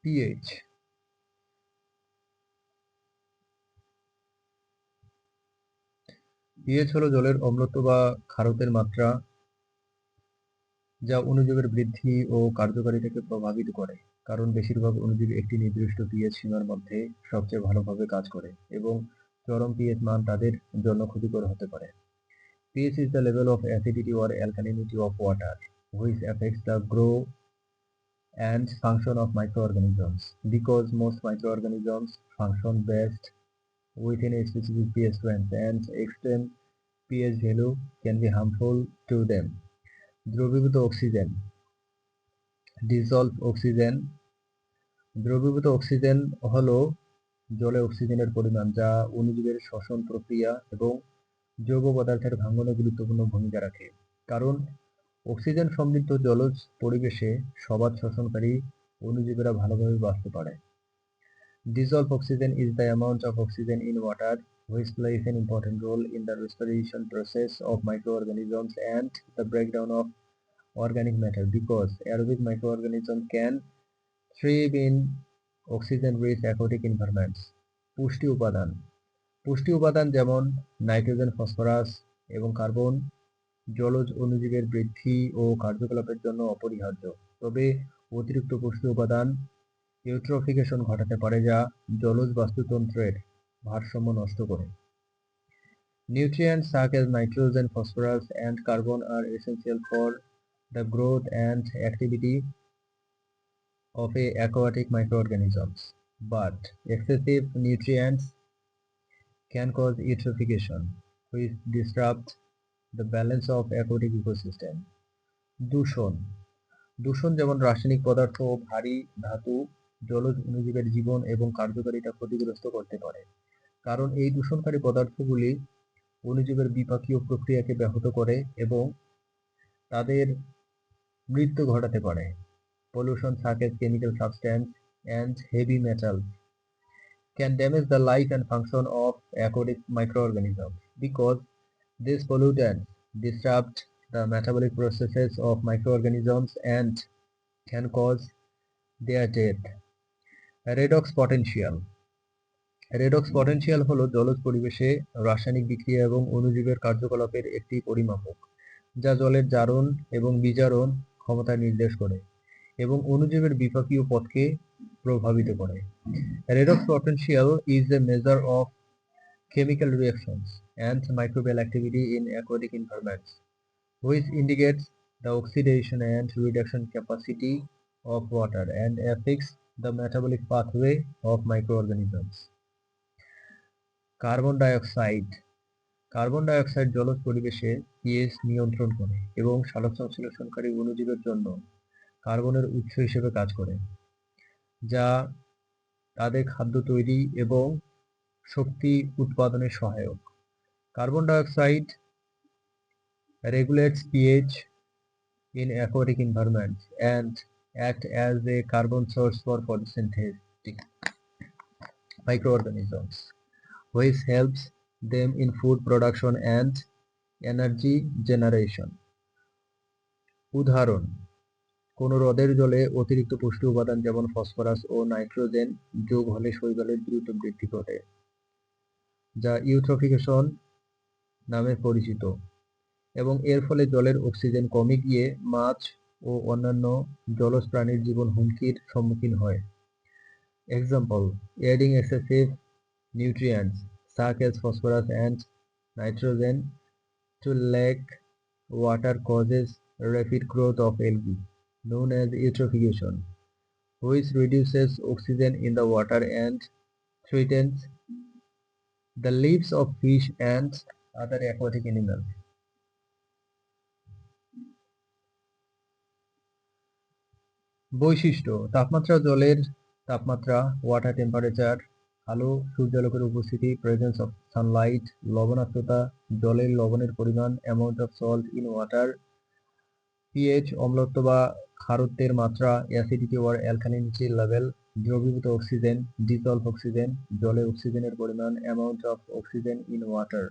PH. PH হলো জলের অম্লত্ব বা ক্ষারত্বের মাত্রা, যা অণুজীবের বৃদ্ধি ও কার্যকারিতাকে প্রভাবিত করে, কারণ বেশিরভাগ অণুজীব একটি নির্দিষ্ট পিএইচ সীমার মধ্যে সবচেয়ে ভালোভাবে কাজ করে এবং চরম পিএইচ মান তাদের জন্য ক্ষতিকর হতে পারে। pH is the level of acidity or alkalinity of water, which affects the growth and function of microorganisms. Because most microorganisms function best within a specific pH range, and extreme pH value can be harmful to them. দ্রবীভূত oxygen, dissolved oxygen। দ্রবীভূত oxygen হলো জলে অক্সিজেনের পরিমাণ, যা অণুজীবের শ্বসন প্রক্রিয়া এবং জৈব পদার্থের ভাঙনে গুরুত্বপূর্ণ ভূমিকা রাখে। কারণ অক্সিজেন সমৃদ্ধ জলজ পরিবেশে সবাত শোষণকারী অণুজীবেরা ভালোভাবে বাঁচতে পারে। Dissolved oxygen is the amount of oxygen in water which plays an important role in the respiration process of microorganisms and the breakdown of organic matter, because aerobic microorganisms can thrive in oxygen-rich aquatic environments. পুষ্টি উপাদান, পুষ্টি উপাদান যেমন nitrogen, phosphorus এবং carbon জলজ অণুজীবের বৃদ্ধি ও কার্যকলাপের জন্য অপরিহার্য, তবে অতিরিক্ত পুষ্টি উপাদান ইউট্রোফিকেশন ঘটাতে পারে, যা জলজ বাস্তুতন্ত্রের ভারসাম্য নষ্ট করে। Nutrients such as nitrogen, phosphorus, and carbon are essential for the growth and activity of aquatic microorganisms, but excessive nutrients can cause eutrophication, which disrupts the balance of aquatic ecosystem. দূষণ, দূষণ যেমন রাসায়নিক পদার্থ ও ভারী ধাতু জলজ অণুজীবের জীবন এবং কার্যকারিতা ক্ষতিগ্রস্ত করতে পারে, কারণ এই দূষণকারী পদার্থগুলি অণুজীবের বিপাকীয় প্রক্রিয়াকে ব্যাহত করে এবং তাদের মৃত্যু ঘটাতে পারে। Pollution such as chemical substance and heavy metals can damage the life and function of aquatic microorganisms, because these pollutants disrupt the metabolic processes of microorganisms and can cause their death. Redox potential, redox potential হলো জলজ পরিবেশে রাসায়নিক বিক্রিয়া এবং অণুজীবের কার্যকলাপের একটি পরিমাপক, যা জলের জারণ এবং বিজারণ ক্ষমতা নির্দেশ করে এবং অণুজীবের বিপাকীয় পথকে প্রভাবিত করে। Redox potential is a measure of chemical reactions and microbial activity in aquatic environments, which indicates the oxidation and reduction capacity of water and affects the metabolic pathway of microorganisms. Carbon dioxide, carbon dioxide জলজ পরিবেশে pH নিয়ন্ত্রণ করে এবং সালোকসংশ্লেষণকারী অণুজীবের জন্য কার্বনের উৎস হিসেবে কাজ করে, যা তাদের খাদ্য তৈরি এবং শক্তি উৎপাদনে সহায়ক। Carbon dioxide regulates pH in aquatic environments and act as a carbon source for photosynthetic microorganisms, which helps them in food production and energy generation. উদাহরণ, কোন হ্রদের জলে অতিরিক্ত পুষ্টি উপাদান যেমন ফসফরাস ও নাইট্রোজেন যোগ হলে শৈবালের দ্রুত বৃদ্ধি ঘটে, যা ইউট্রোফিকেশন নামে পরিচিত, এবং এর ফলে জলের অক্সিজেন কমে গিয়ে মাছ ও অন্যান্য জলজ প্রাণীর জীবন হুমকির সম্মুখীন হয়। Example, adding excessive nutrients such as phosphorus and nitrogen to lake water causes rapid growth of algae, known as eutrophication, which reduces oxygen in the water and threatens the lives of fish and other aquatic animals. বৈশিষ্ট্য, তাপমাত্রা, জলের তাপমাত্রা, water temperature, আলো সূর্যালোকের উপস্থিতি, presence of Sunlight, লবণাক্ততা, জলের লবণের পরিমাণ, amount of salt in water, pH, অম্লত্ব বা ক্ষারত্বের মাত্রা, অ্যাসিডিটি ওর অ্যালকালিনিটি লেভেল, দ্রবীভূত অক্সিজেন, ডিসলভ অক্সিজেন, জলে অক্সিজেনের পরিমাণ, amount of oxygen in water.